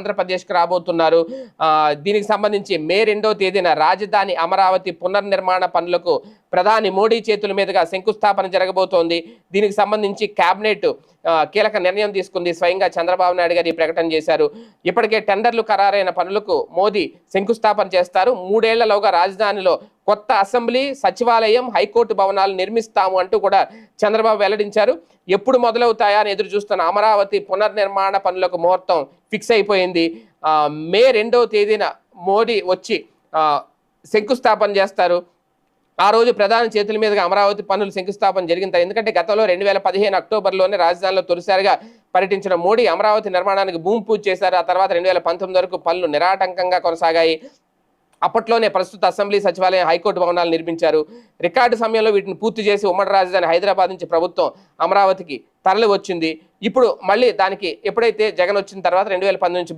ఆంధ్రప్రదేశ్కి రాబోతున్నారు. దీనికి సంబంధించి మే 2వ తేదీన రాజధాని అమరావతి పునర్నిర్మాణ పనులకు ప్రధాని మోడీ చేతుల మీదుగా శంకుస్థాపన జరగబోతోంది. దీనికి సంబంధించి కేబినెట్ కీలక నిర్ణయం తీసుకుంది. స్వయంగా చంద్రబాబు నాయుడు గారు ఈ ప్రకటన చేశారు. ఇప్పటికే టెండర్లు ఖరారైన పనులకు మోదీ శంకుస్థాపన చేస్తారు. 3 ఏళ్లలోగా రాజధానిలో కొత్త అసెంబ్లీ, సచివాలయం, హైకోర్టు భవనాలు నిర్మిస్తాము అంటూ కూడా చంద్రబాబు వెల్లడించారు. ఎప్పుడు మొదలవుతాయా అని ఎదురు చూస్తున్న అమరావతి పునర్నిర్మాణ పనులకు ముహూర్తం ఫిక్స్ అయిపోయింది. మే 2వ తేదీన మోడీ వచ్చి శంకుస్థాపన చేస్తారు. ఆ రోజు ప్రధాని చేతుల మీదుగా అమరావతి పనులు శంకుస్థాపన జరిగింది. ఎందుకంటే గతంలో 2015 అక్టోబర్లోనే రాజధానిలో తొలిసారిగా పర్యటించిన మోడీ అమరావతి నిర్మాణానికి భూమి పూజ చేశారు. ఆ తర్వాత 2019 వరకు పనులు నిరాటంకంగా కొనసాగాయి. అప్పట్లోనే ప్రస్తుత అసెంబ్లీ, సచివాలయం, హైకోర్టు భవనాలు నిర్మించారు. రికార్డు సమయంలో వీటిని పూర్తి చేసి ఉమ్మడి రాజధాని హైదరాబాద్ నుంచి ప్రభుత్వం అమరావతికి తరలి వచ్చింది. ఇప్పుడు మళ్ళీ దానికి ఎప్పుడైతే జగన్ వచ్చిన తర్వాత 2019 నుంచి